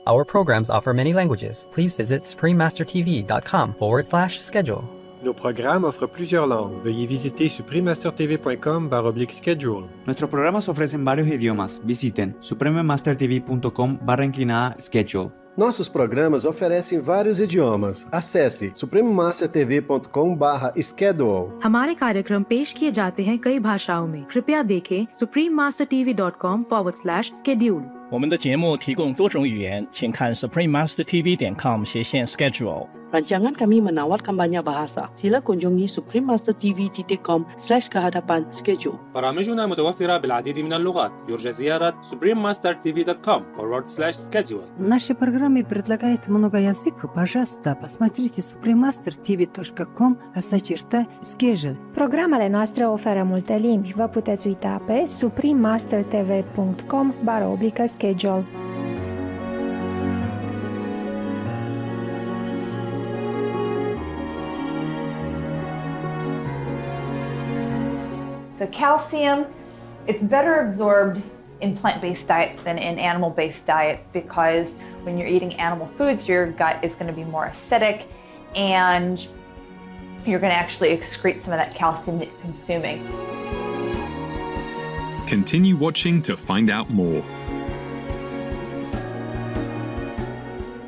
Our programs offer many languages. Please visit suprememastertv.com/schedule. Nos programas offrent plusieurs langues. Veuillez visiter suprememastertv.com/schedule. Nuestros programas ofrecen varios idiomas. Visiten suprememastertv.com/schedule. Nossos programas oferecem vários idiomas. Acesse suprememastertv.com/schedule. हमारे कार्यक्रम पेश किए जाते हैं कई भाषाओं में। कृपया देखें suprememastertv.com/schedule。我们的节目提供多种语言，请看 suprememastertv.com/schedule。 Rancangan kami menawarkan banyak bahasa. Sila kunjungi suprememastertv.com/kehadapan-schedule. برامجنا متوفرة بالعديد من اللغات. يرجى زيارة suprememastertv.com/schedule. Наши программы предлагают много языков. Пожалуйста, посмотрите suprememastertv.com/schedule. Programele noastre oferă multe limbi. Vă puteți uita pe suprememastertv.com/schedule. So calcium, it's better absorbed in plant-based diets than in animal-based diets because when you're eating animal foods, your gut is going to be more acidic and you're going to actually excrete some of that calcium that you're consuming. Continue watching to find out more.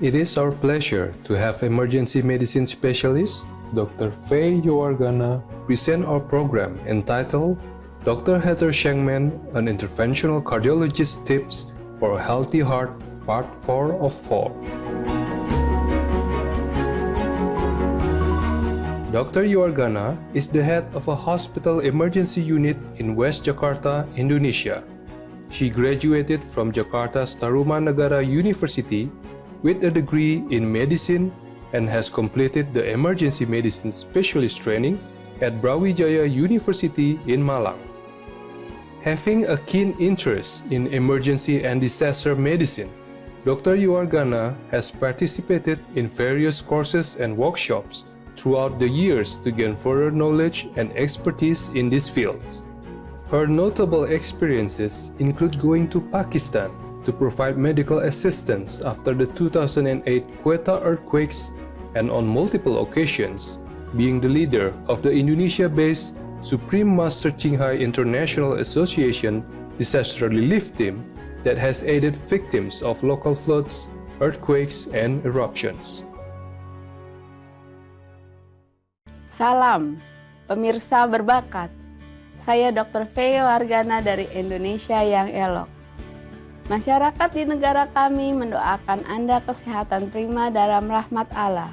It is our pleasure to have emergency medicine specialist Dr. Faye Yowargana present our program entitled Dr. Shenkman, an Interventional Cardiologist Tips for a Healthy Heart, Part 4 of 4. Dr. Yowargana is the head of a hospital emergency unit in West Jakarta, Indonesia. She graduated from Jakarta's Tarumanagara University with a degree in medicine and has completed the emergency medicine specialist training at Brawijaya University in Malang. Having a keen interest in emergency and disaster medicine, Dr. Yowargana has participated in various courses and workshops throughout the years to gain further knowledge and expertise in these fields. Her notable experiences include going to Pakistan to provide medical assistance after the 2008 Quetta earthquakes and on multiple occasions being the leader of the Indonesia-based Supreme Master Qinghai International Association Disaster Relief Team that has aided victims of local floods, earthquakes, and eruptions. Salam, pemirsa berbakat. Saya Dr. Faye Yowargana dari Indonesia yang elok. Masyarakat di negara kami mendoakan Anda kesehatan prima dalam rahmat Allah.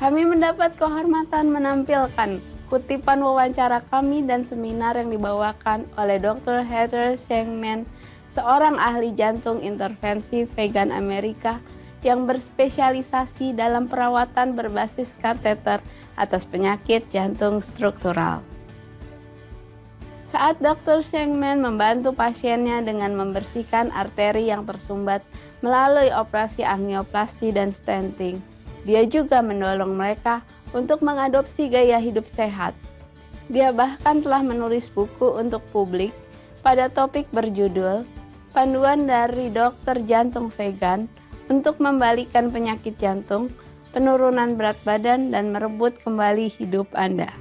Kami mendapat kehormatan menampilkan kutipan wawancara kami dan seminar yang dibawakan oleh Dr. Shenkman, seorang ahli jantung intervensi vegan Amerika yang berspesialisasi dalam perawatan berbasis kateter atas penyakit jantung struktural. Saat Dr. Shenkman membantu pasiennya dengan membersihkan arteri yang tersumbat melalui operasi angioplasti dan stenting, dia juga mendorong mereka untuk mengadopsi gaya hidup sehat. Dia bahkan telah menulis buku untuk publik pada topik berjudul Panduan dari Dokter Jantung Vegan untuk membalikan penyakit jantung, penurunan berat badan, dan merebut kembali hidup Anda.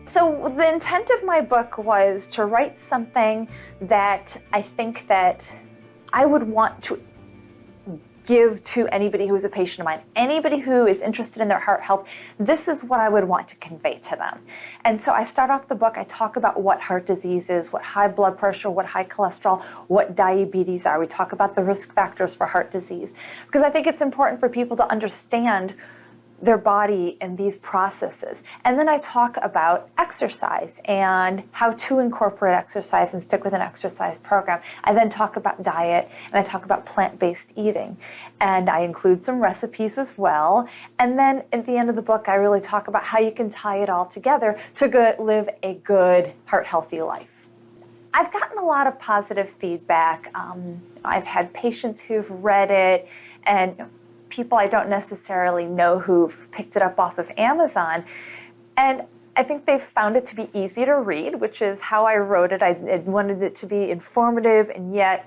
So the intent of my book was to write something that I think that I would want to give to anybody who is a patient of mine, anybody who is interested in their heart health. This is what I would want to convey to them. And so I start off the book, I talk about what heart disease is, what high blood pressure, what high cholesterol, what diabetes are. We talk about the risk factors for heart disease, because I think it's important for people to understand their body and these processes. And then I talk about exercise and how to incorporate exercise and stick with an exercise program. I then talk about diet and I talk about plant-based eating. And I include some recipes as well. And then at the end of the book, I really talk about how you can tie it all together to live a good, heart-healthy life. I've gotten a lot of positive feedback. I've had patients who've read it and people I don't necessarily know who've picked it up off of Amazon. And I think they've found it to be easy to read, which is how I wrote it. I wanted it to be informative and yet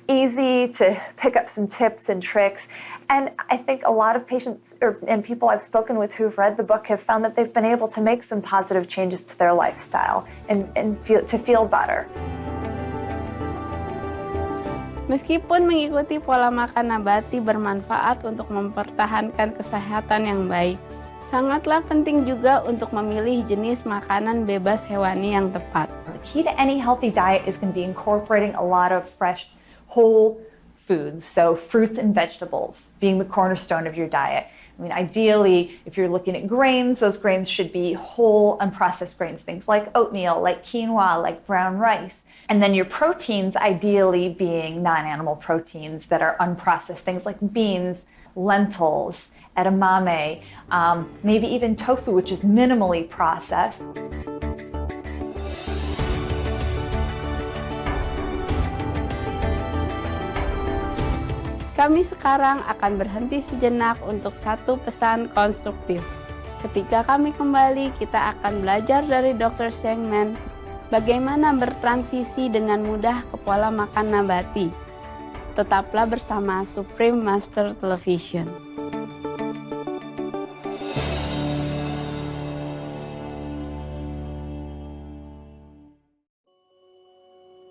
easy to pick up some tips and tricks. And I think a lot of patients and people I've spoken with who've read the book have found that they've been able to make some positive changes to their lifestyle and feel better. Meskipun mengikuti pola makan nabati bermanfaat untuk mempertahankan kesehatan yang baik, sangatlah penting juga untuk memilih jenis makanan bebas hewani yang tepat. The key to any healthy diet is going to be incorporating a lot of fresh, whole foods, so fruits and vegetables being the cornerstone of your diet. I mean, ideally, if you're looking at grains, those grains should be whole, unprocessed grains, things like oatmeal, like quinoa, like brown rice. And then your proteins, ideally being non-animal proteins that are unprocessed, things like beans, lentils, edamame, maybe even tofu, which is minimally processed. Kami sekarang akan berhenti sejenak untuk satu pesan konstruktif. Ketika kami kembali, kita akan belajar dari Dr. Shenkman bagaimana bertransisi dengan mudah ke pola makan nabati. Tetaplah bersama Supreme Master Television.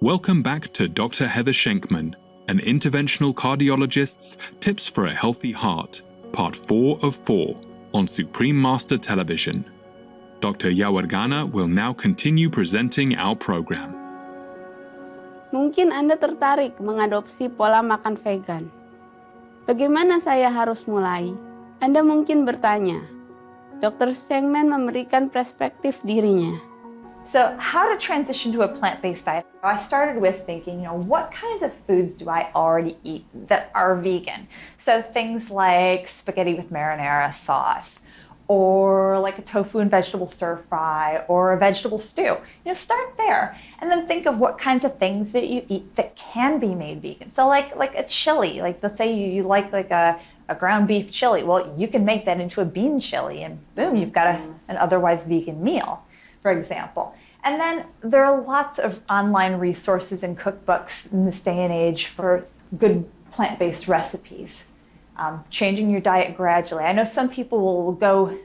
Welcome back to Dr. Heather Shenkman, an interventional cardiologist's Tips for a Healthy Heart, Part 4 of 4 on Supreme Master Television. Dr. Yowargana will now continue presenting our program. Mungkin Anda tertarik mengadopsi pola makan vegan. Bagaimana saya harus mulai? Anda mungkin bertanya. Dr. Shenkman memberikan perspektif dirinya. So how to transition to a plant-based diet? I started with thinking, what kinds of foods do I already eat that are vegan? So things like spaghetti with marinara sauce, or like a tofu and vegetable stir fry, or a vegetable stew. Start there, and then think of what kinds of things that you eat that can be made vegan. So like a chili, like let's say you like a ground beef chili. Well, you can make that into a bean chili, and boom, you've got an otherwise vegan meal, for example. And then there are lots of online resources and cookbooks in this day and age for good plant-based recipes. Changing your diet gradually. I know some people will go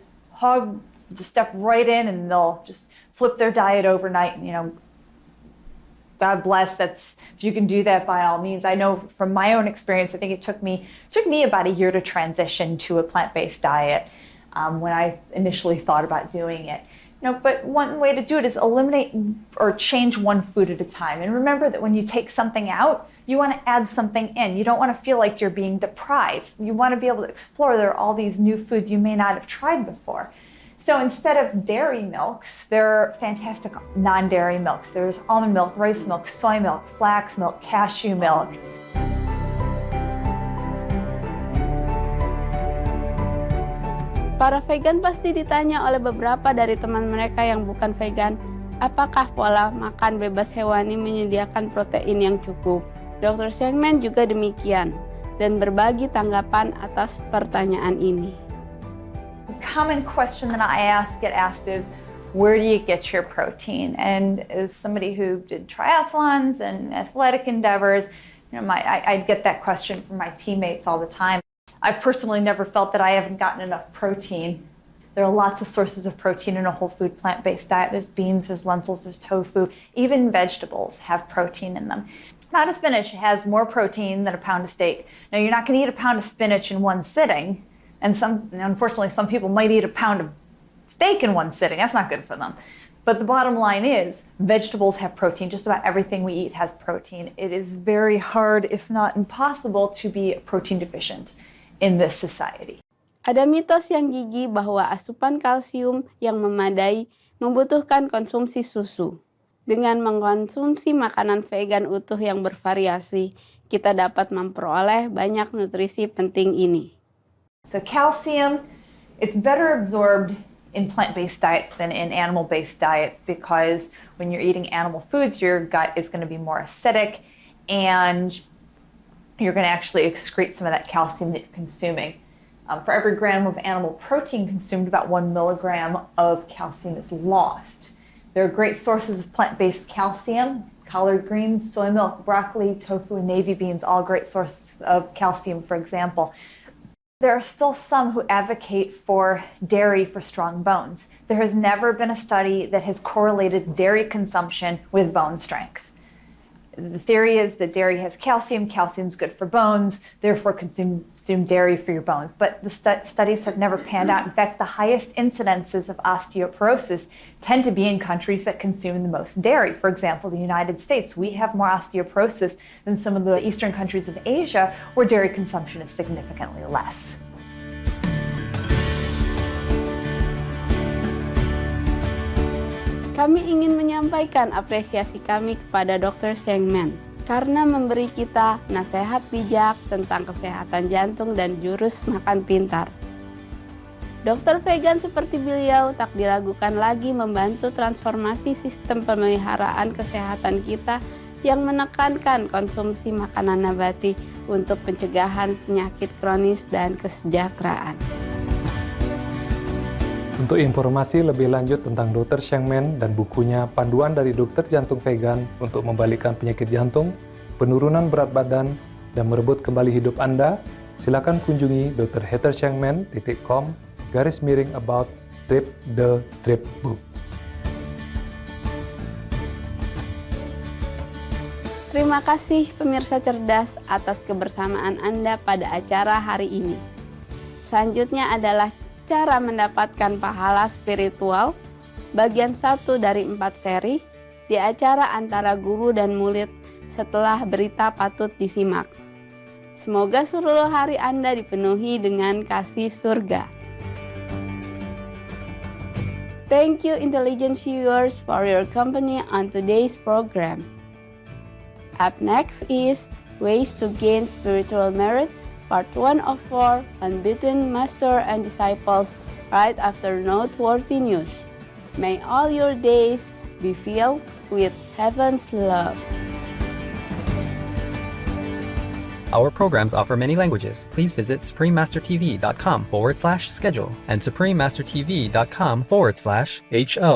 step right in and they'll just flip their diet overnight. God bless. If you can do that, by all means. I know from my own experience, I think it took me about a year to transition to a plant-based diet when I initially thought about doing it. But one way to do it is eliminate or change one food at a time. And remember that when you take something out, you want to add something in. You don't want to feel like you're being deprived. You want to be able to explore there are all these new foods you may not have tried before. So instead of dairy milks, there are fantastic non-dairy milks. There's almond milk, rice milk, soy milk, flax milk, cashew milk. Para vegan pasti ditanya oleh beberapa dari teman mereka yang bukan vegan, apakah pola makan bebas hewani menyediakan protein yang cukup? Dr. Shenkman juga demikian, dan berbagi tanggapan atas pertanyaan ini. A common question that I get asked is, where do you get your protein? And as somebody who did triathlons and athletic endeavors, I get that question from my teammates all the time. I've personally never felt that I haven't gotten enough protein. There are lots of sources of protein in a whole food plant-based diet. There's beans, there's lentils, there's tofu. Even vegetables have protein in them. A pound of spinach has more protein than a pound of steak. Now, you're not going to eat a pound of spinach in one sitting. And unfortunately, some people might eat a pound of steak in one sitting. That's not good for them. But the bottom line is, vegetables have protein. Just about everything we eat has protein. It is very hard, if not impossible, to be protein deficient in this society. Ada mitos yang gigih bahwa asupan kalsium yang memadai membutuhkan konsumsi susu. Dengan mengkonsumsi makanan vegan utuh yang bervariasi, kita dapat memperoleh banyak nutrisi penting ini. So calcium, it's better absorbed in plant-based diets than in animal-based diets because when you're eating animal foods, your gut is going to be more acidic, and you're going to actually excrete some of that calcium that you're consuming. For every gram of animal protein consumed, about 1 milligram of calcium is lost. There are great sources of plant-based calcium: collard greens, soy milk, broccoli, tofu, and navy beans, all great sources of calcium, for example. There are still some who advocate for dairy for strong bones. There has never been a study that has correlated dairy consumption with bone strength. The theory is that dairy has calcium, calcium's good for bones, therefore consume dairy for your bones. But the studies have never panned out. In fact, the highest incidences of osteoporosis tend to be in countries that consume the most dairy. For example, the United States, we have more osteoporosis than some of the eastern countries of Asia, where dairy consumption is significantly less. Kami ingin menyampaikan apresiasi kami kepada Dr. Shenkman karena memberi kita nasihat bijak tentang kesehatan jantung dan jurus makan pintar. Dr. vegan seperti beliau tak diragukan lagi membantu transformasi sistem pemeliharaan kesehatan kita yang menekankan konsumsi makanan nabati untuk pencegahan penyakit kronis dan kesejahteraan. Untuk informasi lebih lanjut tentang Dr. Shenkman dan bukunya Panduan dari Dokter Jantung Vegan untuk Membalikkan Penyakit Jantung, Penurunan Berat Badan, dan Merebut Kembali Hidup Anda, silakan kunjungi drhethershenkman.com/about-the-book. Terima kasih pemirsa cerdas atas kebersamaan Anda pada acara hari ini. Selanjutnya adalah cara mendapatkan pahala spiritual, bagian 1 dari 4 seri, di acara antara guru dan murid setelah berita patut disimak. Semoga seluruh hari Anda dipenuhi dengan kasih surga. Thank you intelligent viewers for your company on today's program. Up next is Ways to Gain Spiritual Merit, Part 1 of 4 on Between Master and Disciples, right after noteworthy news. May all your days be filled with heaven's love. Our programs offer many languages. Please visit suprememastertv.com/schedule and suprememastertv.com/HO